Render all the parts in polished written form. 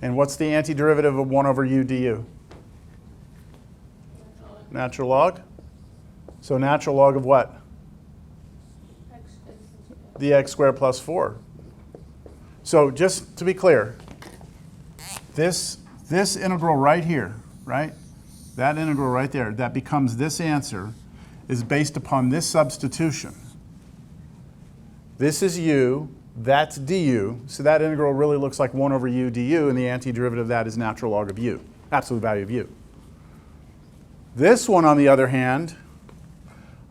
And what's the antiderivative of 1 over u du? Natural log. So natural log of what? The x squared plus 4. So just to be clear, this integral right here, right? That integral right there, that becomes this answer, is based upon this substitution. This is u, that's du, so that integral really looks like 1 over u du, and the antiderivative of that is natural log of u, absolute value of u. This one, on the other hand,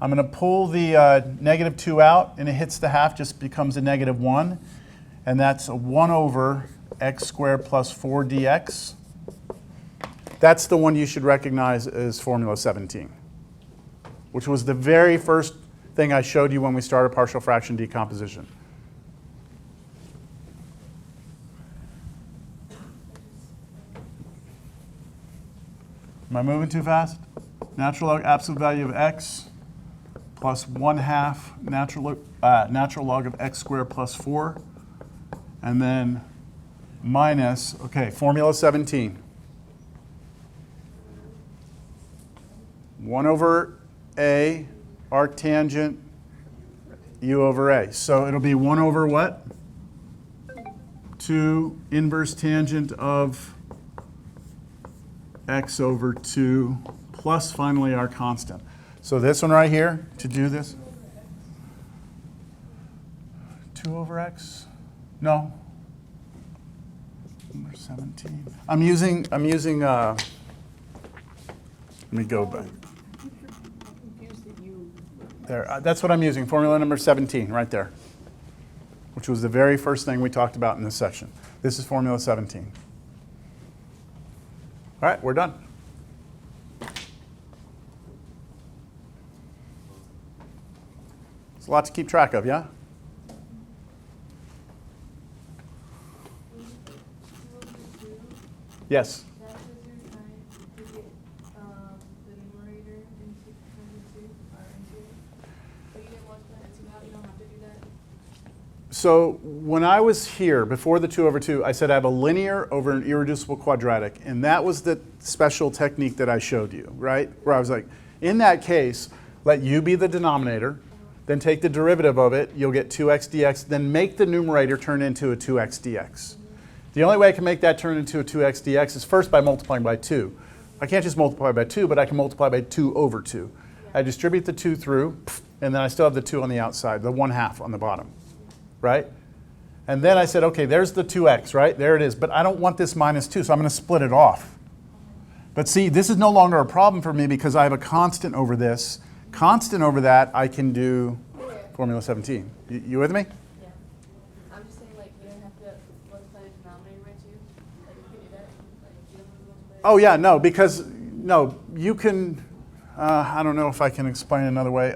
I'm going to pull the negative 2 out, and it hits the half, just becomes a negative 1, and that's a 1 over x squared plus 4 dx. That's the one you should recognize as formula 17, which was the very first thing I showed you when we started partial fraction decomposition. Am I moving too fast? Natural log absolute value of x plus 1/2 natural log of x squared plus 4, and then minus, okay, formula 17. 1 over a arctangent u over a. So it'll be 1 over what? 2 inverse tangent of x over 2 plus finally our constant. So this one right here, to do this, 2 over x? No. Number 17. I'm using, let me go back. There, that's what I'm using, formula number 17, right there, which was the very first thing we talked about in this section. This is formula 17. All right, we're done. It's a lot to keep track of, yeah? Yes? So when I was here, before the 2 over 2, I said I have a linear over an irreducible quadratic, and that was the special technique that I showed you, right? Where I was like, in that case, let u be the denominator, then take the derivative of it, you'll get 2x dx, then make the numerator turn into a 2x dx. The only way I can make that turn into a 2x dx is first by multiplying by 2. I can't just multiply by 2, but I can multiply by 2 over 2. I distribute the 2 through, and then I still have the 2 on the outside, the 1/2 on the bottom. Right? And then I said, okay, there's the 2x, right? There it is. But I don't want this minus 2, so I'm going to split it off. But see, this is no longer a problem for me because I have a constant over this. Constant over that, I can do formula 17. You with me? Yeah. I'm just saying, like, you don't have to multiply the denominator by 2. Like, you can do that. Like, you don't have to multiply. Oh, yeah, no, because, no, you can, I don't know if I can explain it another way.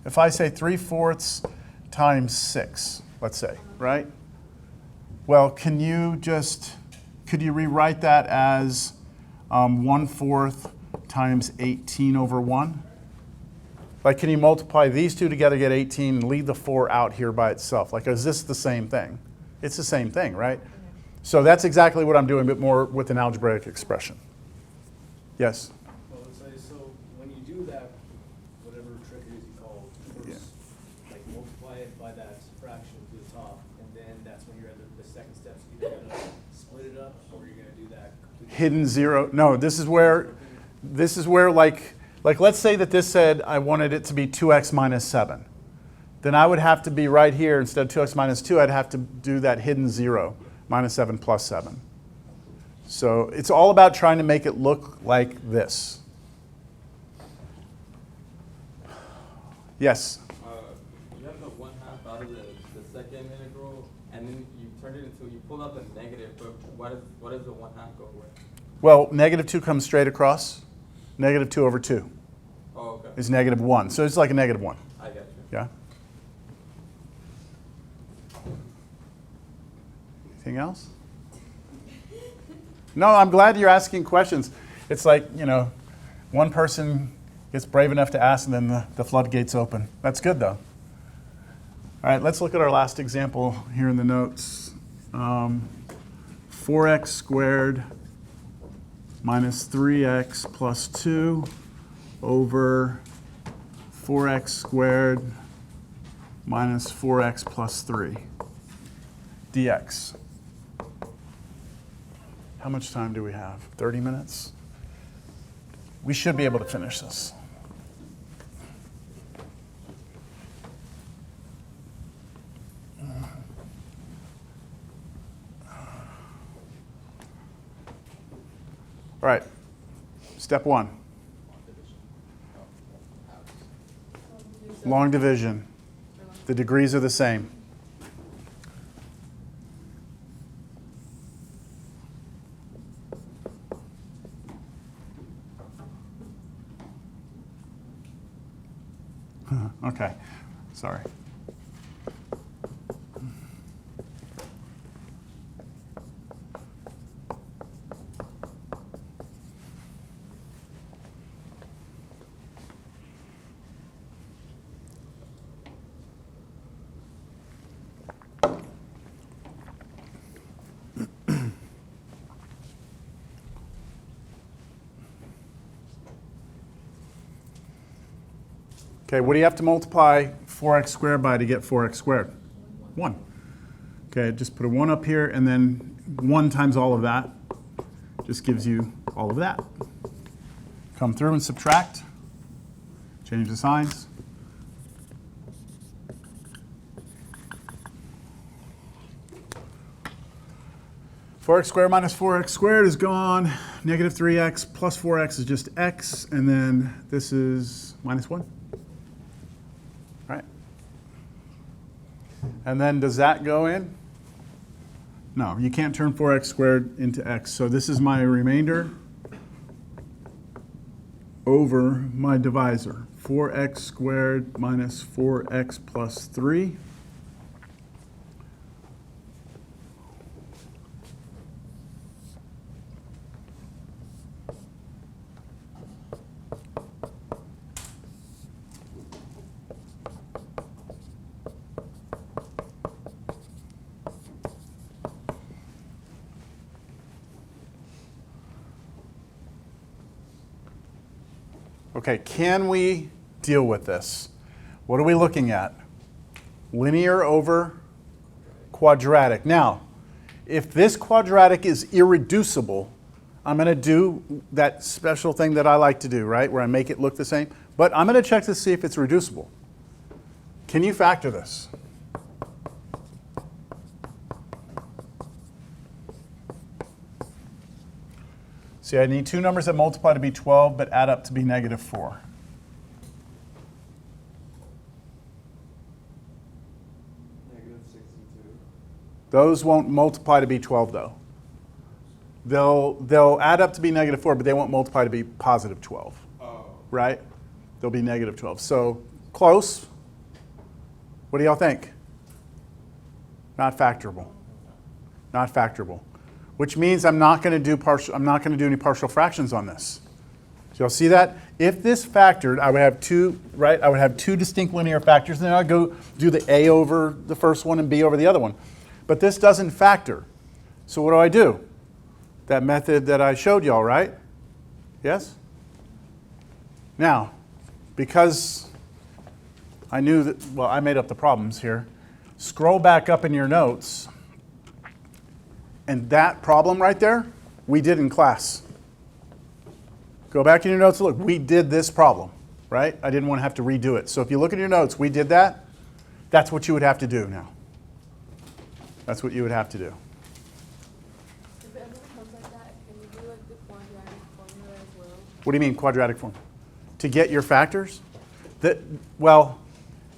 If I say 3/4 times 6, let's say, right? Well, could you rewrite that as 1/4 times 18 over 1? Like, can you multiply these two together, get 18, and leave the 4 out here by itself? Like, is this the same thing? It's the same thing, right? So that's exactly what I'm doing, but more with an algebraic expression. Yes? Well, let's say, so when you do that, whatever trick it is you call first, like multiply it by that fraction to the top, and then that's when you're at the second step. So you're either going to split it up, or you're going to do that completely. Hidden zero. No, this is where like let's say that this said I wanted it to be 2x minus 7. Then I would have to be right here, instead of 2x minus 2, I'd have to do that hidden 0, minus 7 plus 7. So it's all about trying to make it look like this. Yes? You have the 1/2 out of the second integral, and then you turned it into, you pulled out the negative, but what does the 1/2 go with? Well, negative 2 comes straight across. Negative 2 over 2 okay. is negative 1. So it's like a negative 1. I got you. Yeah? Anything else? No, I'm glad you're asking questions. It's like, one person gets brave enough to ask, and then the floodgates open. That's good, though. All right, let's look at our last example here in the notes. 4x squared minus 3x plus 2 over 4x squared minus 4x plus 3 dx. How much time do we have? 30 minutes? We should be able to finish this. All right, step one. Long division. The degrees are the same. Okay, sorry. Okay, what do you have to multiply 4x squared by to get 4x squared? 1. Okay, just put a 1 up here, and then 1 times all of that just gives you all of that. Come through and subtract. Change the signs. Four x squared minus 4x squared is gone. Negative 3x plus 4x is just x, and then this is minus 1. Right? And then does that go in? No, you can't turn 4x squared into x. So this is my remainder over my divisor. 4x squared minus 4x plus 3. Okay, can we deal with this? What are we looking at? Linear over quadratic. Now, if this quadratic is irreducible, I'm going to do that special thing that I like to do, right, where I make it look the same. But I'm going to check to see if it's reducible. Can you factor this? See, I need two numbers that multiply to be 12 but add up to be negative 4. Negative 62. Those won't multiply to be 12 though. They'll add up to be negative 4, but they won't multiply to be positive 12. Oh. Right? They'll be negative 12. So close. What do y'all think? Not factorable. Not factorable. Which means I'm not going to do any partial fractions on this. So you'll see that if this factored, I would have two, right? I would have two distinct linear factors, and then I'd go do the a over the first one and b over the other one. But this doesn't factor. So what do I do? That method that I showed y'all, right? Yes? Now, because I knew that, well, I made up the problems here. Scroll back up in your notes. And that problem right there, we did in class. Go back in your notes and look. We did this problem, right? I didn't want to have to redo it. So if you look at your notes, we did that. That's what you would have to do now. That's what you would have to do. If it ever becomes like that, can you do like the quadratic formula as well? What do you mean quadratic form? To get your factors? Well,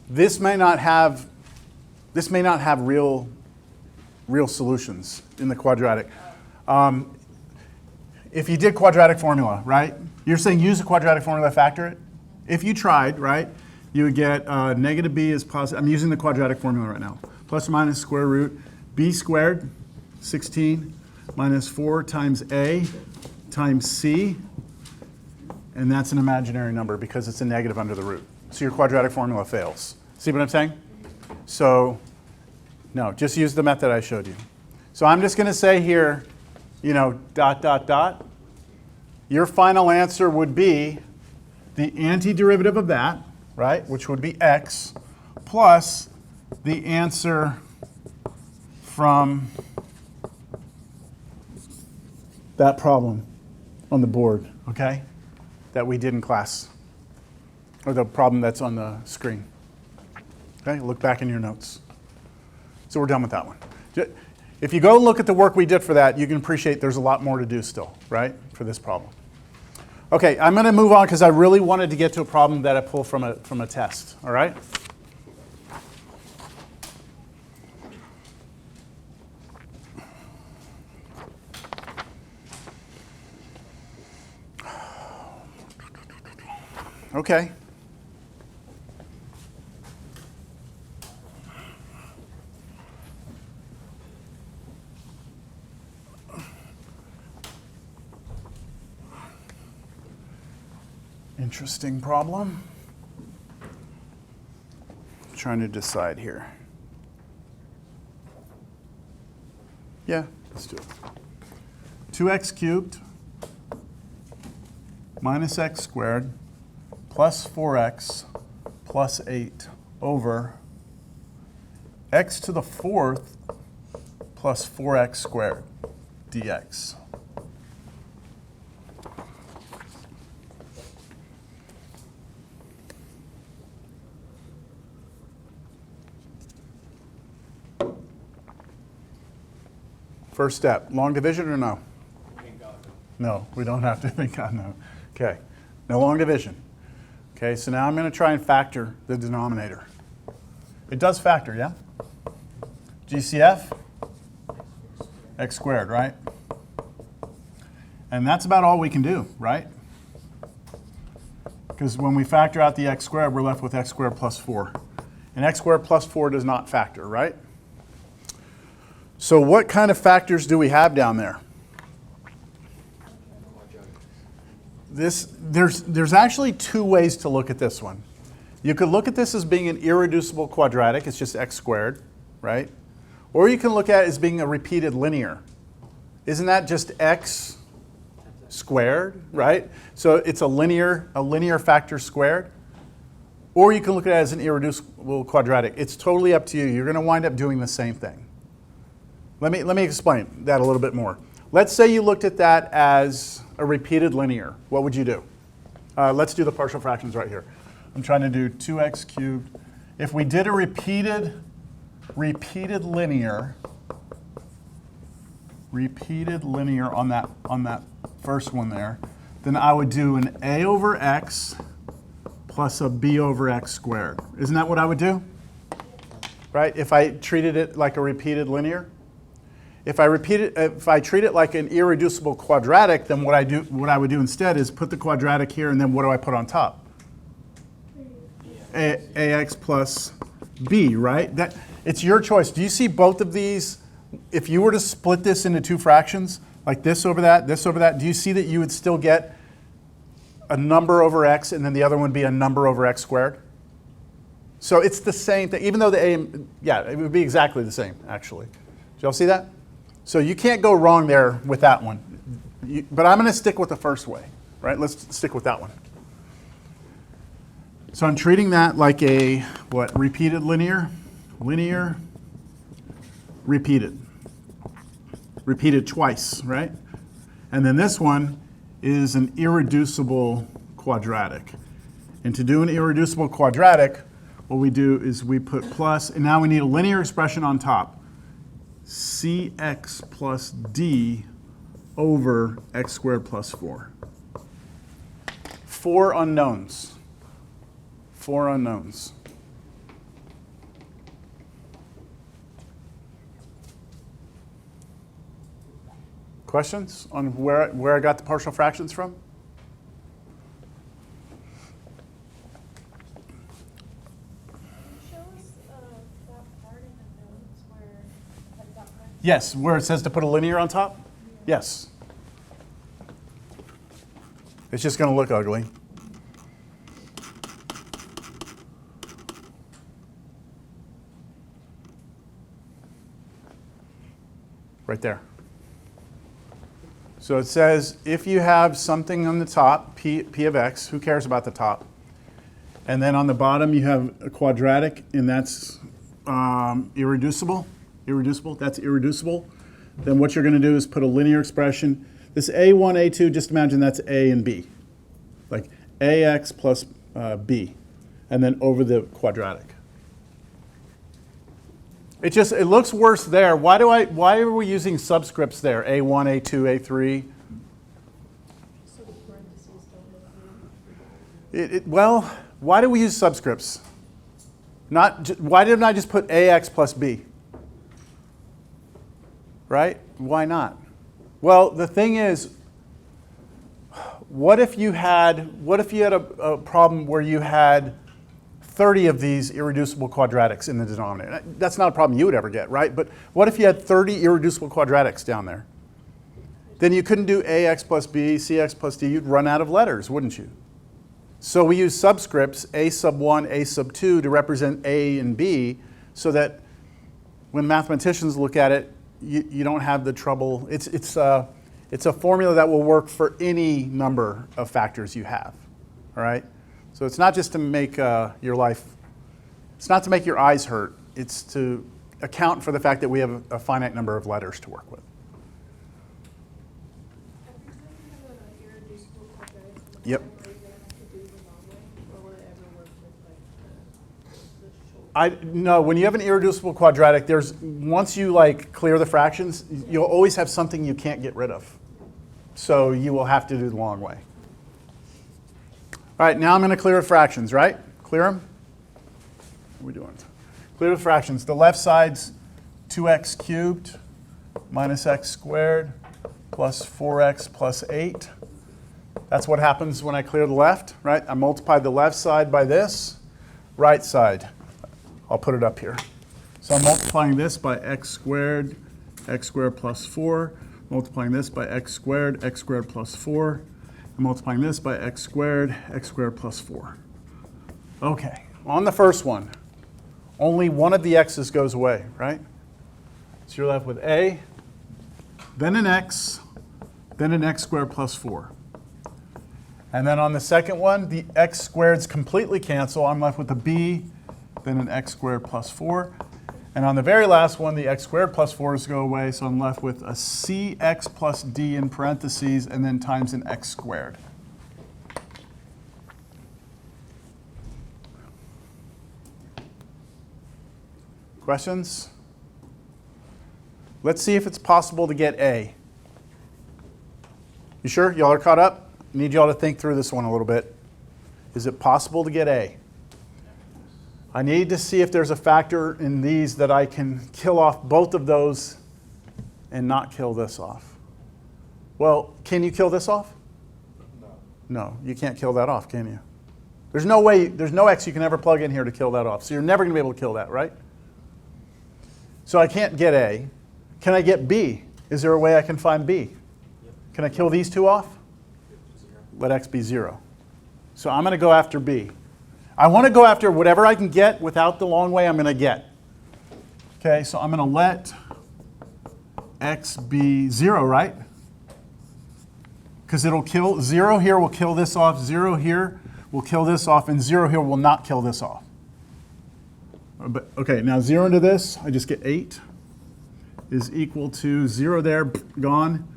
this may not have real solutions in the quadratic. If you did quadratic formula, right? You're saying use a quadratic formula to factor it? If you tried, right, you would get negative b is positive. I'm using the quadratic formula right now. Plus or minus square root b squared, 16, minus 4 times a times c. And that's an imaginary number because it's a negative under the root. So your quadratic formula fails. See what I'm saying? So no, just use the method I showed you. So I'm just going to say here, you know, dot, dot, dot, your final answer would be the antiderivative of that, right, which would be x, plus the answer from that problem on the board, okay, that we did in class, or the problem that's on the screen. Okay, look back in your notes. So we're done with that one. If you go look at the work we did for that, you can appreciate there's a lot more to do still, right, for this problem. Okay, I'm going to move on because I really wanted to get to a problem that I pulled from a test, all right? Okay. Interesting problem. Trying to decide here. Yeah, let's do it. 2x cubed minus x squared plus 4x plus 8 over x to the 4th plus 4x squared dx. First step, long division or no? Thank God. No, we don't have to think on no. Okay, no long division. Okay, so now I'm going to try and factor the denominator. It does factor, yeah? GCF? X squared, right? And that's about all we can do, right? Because when we factor out the x squared, we're left with x squared plus 4. And x squared plus 4 does not factor, right? So what kind of factors do we have down there? There's actually two ways to look at this one. You could look at this as being an irreducible quadratic, it's just x squared, right? Or you can look at it as being a repeated linear. Isn't that just x squared, right? So it's a linear factor squared. Or you can look at it as an irreducible quadratic. It's totally up to you. You're going to wind up doing the same thing. Let me explain that a little bit more. Let's say you looked at that as a repeated linear. What would you do? Let's do the partial fractions right here. I'm trying to do 2x cubed. If we did a repeated linear on that first one there, then I would do an a over x plus a b over x squared. Isn't that what I would do? Right? If I treated it like a repeated linear? If I treat it like an irreducible quadratic, then what I would do instead is put the quadratic here, and then what do I put on top? Ax plus b, right? It's your choice. Do you see both of these? If you were to split this into two fractions, like this over that, do you see that you would still get a number over x, and then the other one would be a number over x squared? So it's the same thing, even though it would be exactly the same, actually. Did y'all see that? So you can't go wrong there with that one. But I'm going to stick with the first way, right? Let's stick with that one. So I'm treating that like a, repeated linear? Linear, repeated. Repeated twice, right? And then this one is an irreducible quadratic. And to do an irreducible quadratic, what we do is we put plus, and now we need a linear expression on top. Cx plus d over x squared plus 4. Four unknowns. Questions on where I got the partial fractions from? Yes, where it says to put a linear on top? Yes. It's just going to look ugly. Right there. So it says if you have something on the top, p of x, who cares about the top? And then on the bottom you have a quadratic, and that's irreducible. Irreducible, that's irreducible. Then what you're going to do is put a linear expression. This a1, a2, just imagine that's a and b. Like ax plus b, and then over the quadratic. It looks worse there. Why are we using subscripts there? A1, A2, A3. So the parentheses don't look weird. Well, why do we use subscripts? Why didn't I just put AX plus B? Right? Why not? Well, the thing is, what if you had a problem where you had 30 of these irreducible quadratics in the denominator? That's not a problem you would ever get, right? But what if you had 30 irreducible quadratics down there? Then you couldn't do AX plus B, CX plus D. You'd run out of letters, wouldn't you? So we use subscripts, A sub 1, A sub 2, to represent A and B, so that when mathematicians look at it, you don't have the trouble. It's a formula that will work for any number of factors you have, all right? So it's not just to make your life, it's not to make your eyes hurt. It's to account for the fact that we have a finite number of letters to work with. Every time you have an irreducible quadratic, Yep. are you gonna have to do the long way, or will it ever work with like the short? No, when you have an irreducible quadratic, once you clear the fractions, you'll always have something you can't get rid of. So you will have to do the long way. All right, now I'm going to clear the fractions, right? Clear them? What are we doing? Clear the fractions. The left side's 2x cubed minus x squared plus 4x plus 8. That's what happens when I clear the left, right? I multiply the left side by this, right side. I'll put it up here. So I'm multiplying this by x squared plus 4, multiplying this by x squared plus 4, and multiplying this by x squared plus 4. Okay, on the first one, only one of the x's goes away, right? So you're left with a, then an x squared plus 4. And then on the second one, the x squareds completely cancel. I'm left with a b, then an x squared plus 4. And on the very last one, the x squared plus 4's go away, so I'm left with a cx plus d in parentheses, and then times an x squared. Questions? Let's see if it's possible to get a. You sure? Y'all are caught up? I need y'all to think through this one a little bit. Is it possible to get a? I need to see if there's a factor in these that I can kill off both of those and not kill this off. Well, can you kill this off? No. No, you can't kill that off, can you? There's no way, there's no x you can ever plug in here to kill that off. So you're never going to be able to kill that, right? So I can't get a. Can I get b? Is there a way I can find b? Yep. Can I kill these two off? 0. Let x be 0. So I'm going to go after b. I want to go after whatever I can get without the long way I'm going to get. Okay, so I'm going to let x be 0, right? Because it'll kill, 0 here will kill this off, 0 here will kill this off, and 0 here will not kill this off. But, okay, now 0 into this, I just get 8 is equal to 0 there, gone.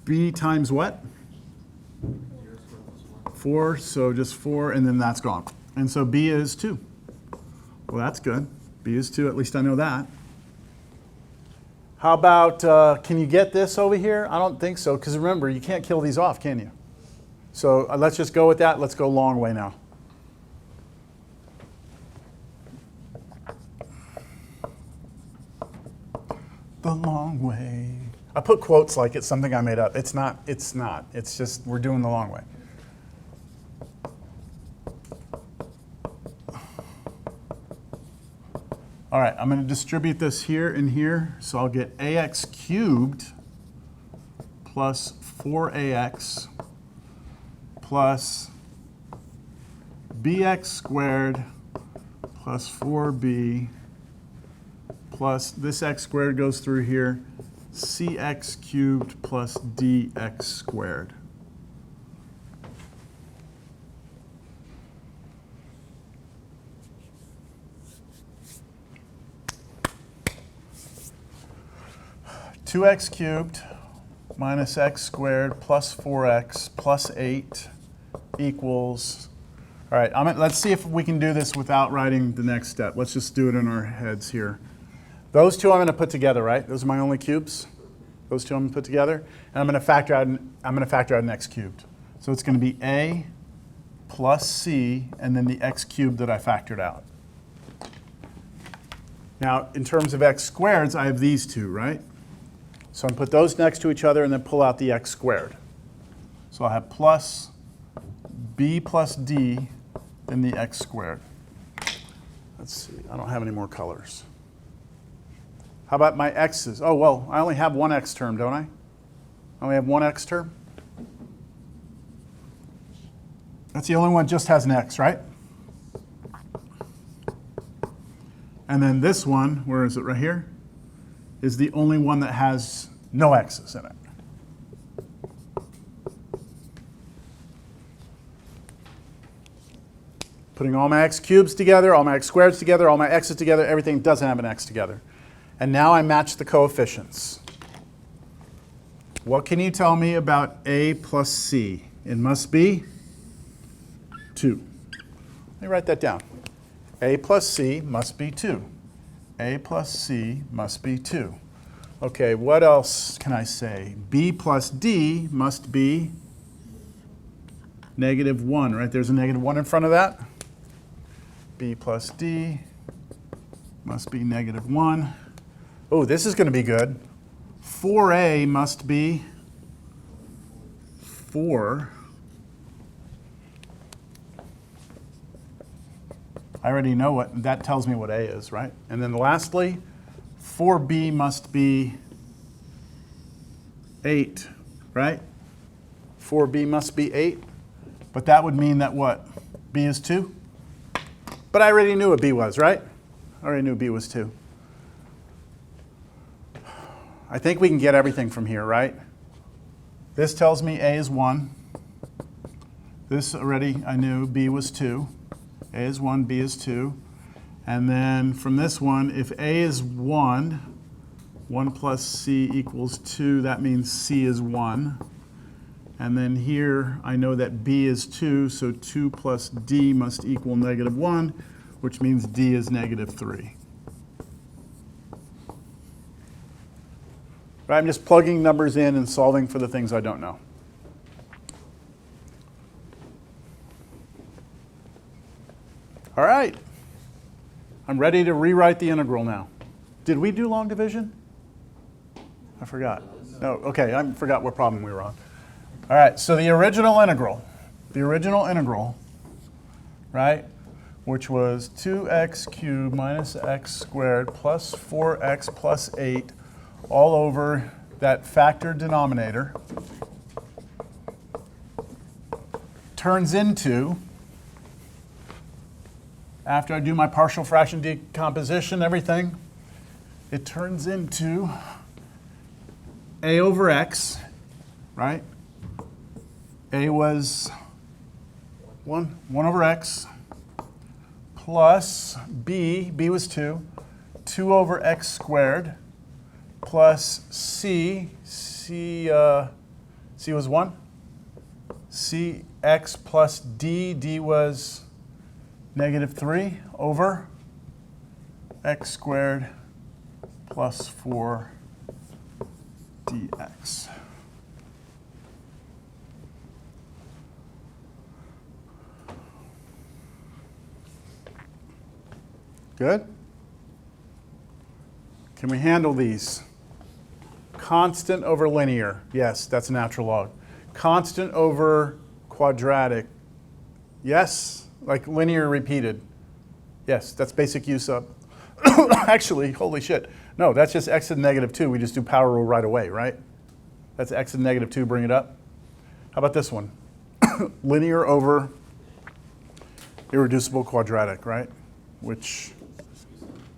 B times what? 4, so just 4, and then that's gone. And so B is 2. Well, that's good. B is 2, at least I know that. How about, can you get this over here? I don't think so, because remember, you can't kill these off, can you? So let's just go with that. Let's go long way now. The long way. I put quotes like it's something I made up. It's not. It's not. It's just we're doing the long way. All right, I'm going to distribute this here and here. So I'll get ax cubed plus 4ax plus bx squared plus 4b plus this x squared goes through here, cx cubed plus dx squared. Two x cubed minus x squared plus 4x plus 8 equals, all right, let's see if we can do this without writing the next step. Let's just do it in our heads here. Those two I'm going to put together, right? Those are my only cubes. Those two I'm going to put together, and I'm going to factor out an x cubed. So it's going to be a plus c, and then the x cubed that I factored out. Now, in terms of x squareds, I have these two, right? So I'm going to put those next to each other and then pull out the x squared. So I'll have plus b plus d, then the x squared. Let's see, I don't have any more colors. How about my x's? Oh, well, I only have one x term, don't I? I only have one x term? That's the only one that just has an x, right? And then this one, where is it, right here, is the only one that has no x's in it. Putting all my x cubes together, all my x squareds together, all my x's together, everything doesn't have an x together. And now I match the coefficients. What can you tell me about a plus c? It must be 2. Let me write that down. A plus c must be 2. A plus c must be 2. Okay, what else can I say? B plus d must be -1, right? There's a -1 in front of that. B plus d must be -1. Oh, this is going to be good. 4a must be 4. I already know what, that tells me what a is, right? And then lastly, 4b must be 8, right? 4b must be 8. But that would mean that what? B is 2? But I already knew what b was, right? I already knew b was 2. I think we can get everything from here, right? This tells me a is 1. This already I knew b was 2. A is 1, b is 2. And then from this one, if a is 1, 1 plus c equals 2, that means c is 1. And then here, I know that b is 2, so 2 plus d must equal -1, which means d is -3. Right, I'm just plugging numbers in and solving for the things I don't know. All right. I'm ready to rewrite the integral now. Did we do long division? I forgot. No, okay, I forgot what problem we were on. All right, so the original integral, right, which was 2x cubed minus x squared plus 4x plus 8 all over that factored denominator, turns into, after I do my partial fraction decomposition, everything, it turns into a over x, right? A was 1 over x, plus b was 2 over x squared, plus c was 1, cx plus d was -3 over x squared plus 4 dx. Good? Can we handle these? Constant over linear. Yes, that's a natural log. Constant over quadratic. Yes, like linear repeated. Yes, that's basic use of. Actually, holy shit. No, that's just x to the -2. We just do power rule right away, right? That's x to the -2, bring it up. How about this one? Linear over irreducible quadratic, right? Which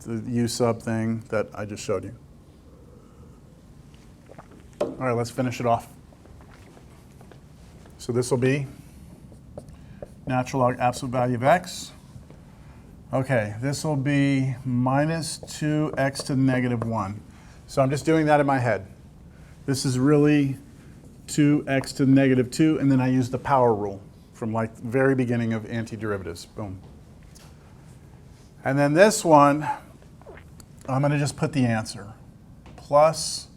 the u sub thing that I just showed you. All right, let's finish it off. So this will be natural log absolute value of x. Okay, this will be minus 2x to the negative 1. So I'm just doing that in my head. This is really 2x to the negative 2, and then I use the power rule from like the very beginning of antiderivatives. Boom. And then this one, I'm going to just put the answer. Plus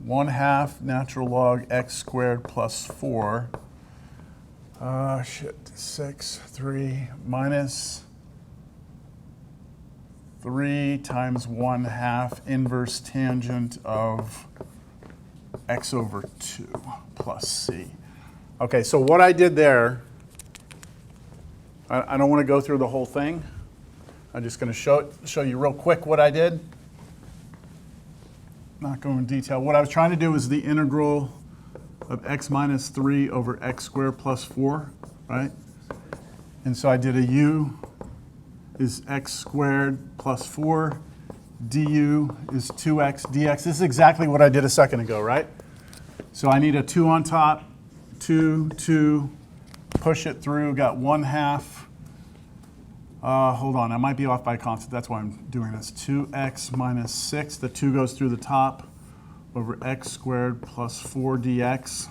1/2 natural log x squared plus 4. 6, 3 minus 3 times 1/2 inverse tangent of x over 2 plus c. Okay, so what I did there, I don't want to go through the whole thing. I'm just going to show you real quick what I did. Not going into detail. What I was trying to do was the integral of x minus 3 over x squared plus 4, right? And so I did a u is x squared plus 4, du is 2x dx. This is exactly what I did a second ago, right? So I need a 2 on top, 2, push it through, got 1/2. Hold on, I might be off by a constant. That's why I'm doing this. 2x minus 6. The 2 goes through the top over x squared plus 4 dx.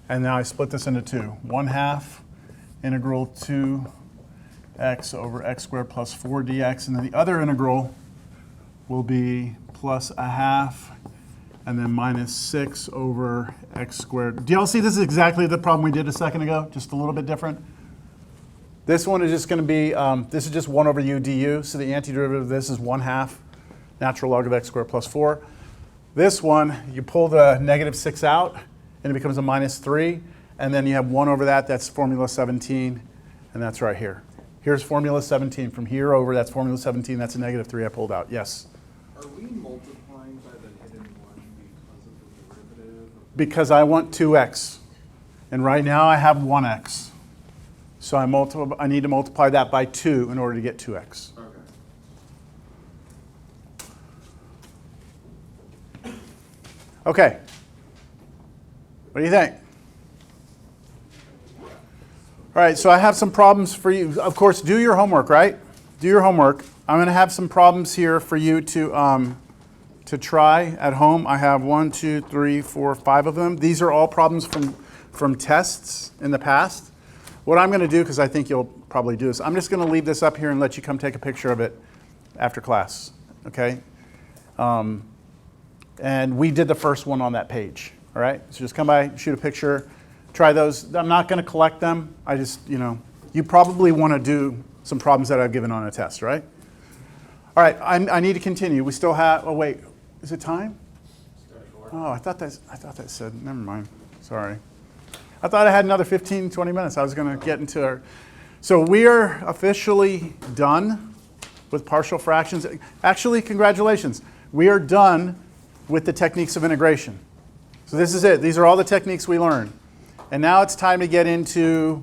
And now I split this into 2. 1/2 integral 2x over x squared plus 4 dx. And then the other integral will be plus 1/2 and then minus 6 over x squared. Do y'all see this is exactly the problem we did a second ago, just a little bit different? This one is just going to be, this is just 1 over u du, so the antiderivative of this is 1/2 natural log of x squared plus 4. This one, you pull the negative 6 out, and it becomes a minus 3, and then you have 1 over that, that's formula 17, and that's right here. Here's formula 17. From here over, that's formula 17, that's a negative 3 I pulled out. Yes? Are we multiplying by the hidden 1 because of the derivative? Because I want 2x. And right now I have 1x. So I need to multiply that by 2 in order to get 2x. Okay. What do you think? All right, so I have some problems for you. Of course, do your homework, right? Do your homework. I'm going to have some problems here for you to try at home. I have 1, 2, 3, 4, 5 of them. These are all problems from tests in the past. What I'm going to do, because I think you'll probably do this, I'm just going to leave this up here and let you come take a picture of it after class, okay? And we did the first one on that page, all right? So just come by, shoot a picture, try those. I'm not going to collect them. I just, you probably want to do some problems that I've given on a test, right? All right, I need to continue. We still have, oh wait, is it time? Oh, I thought that said, never mind, sorry. I thought I had another 15, 20 minutes. I was going to get into our, so we are officially done with partial fractions. Actually, congratulations. We are done with the techniques of integration. So this is it. These are all the techniques we learned. And now it's time to get into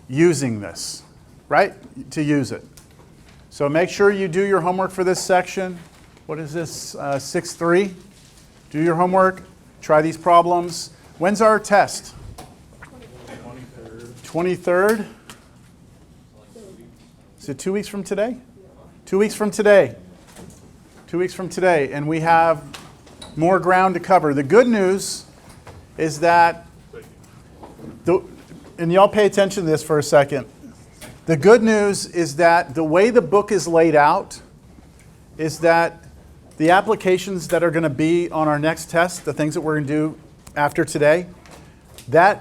using this, right? To use it. So make sure you do your homework for this section. What is this, 6-3? Do your homework, try these problems. When's our test? 23rd. Is it 2 weeks from today? 2 weeks from today. 2 weeks from today. And we have more ground to cover. The good news is that, and y'all pay attention to this for a second. The good news is that the way the book is laid out is that the applications that are going to be on our next test, the things that we're going to do after today,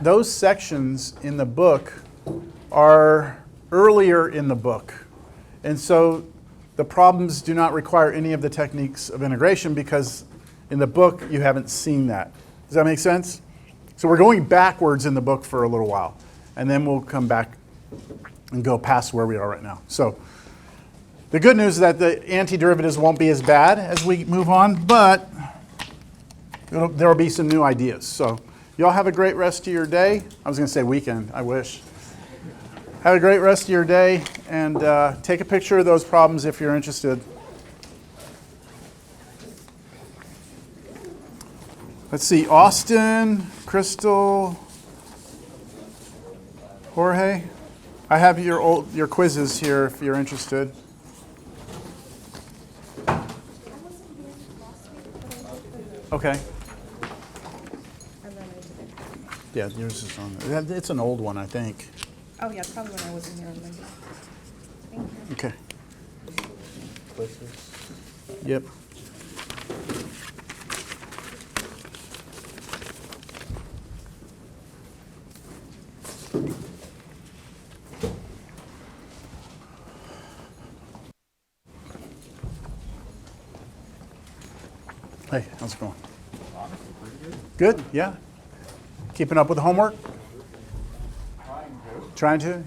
those sections in the book are earlier in the book. And so the problems do not require any of the techniques of integration because in the book you haven't seen that. Does that make sense? So we're going backwards in the book for a little while, and then we'll come back and go past where we are right now. So the good news is that the antiderivatives won't be as bad as we move on, but there will be some new ideas. So y'all have a great rest of your day. I was going to say weekend. I wish. Have a great rest of your day, and take a picture of those problems if you're interested. Let's see, Austin, Crystal, Jorge. I have your quizzes here if you're interested. I wasn't here last week, but I did for the, Okay. and then I did it. Yeah, yours is on there. It's an old one, I think. Oh, yeah, probably when I wasn't here on Monday. Thank you. Okay. Yep. Hey, how's it going? Good, yeah. Keeping up with the homework? Trying to.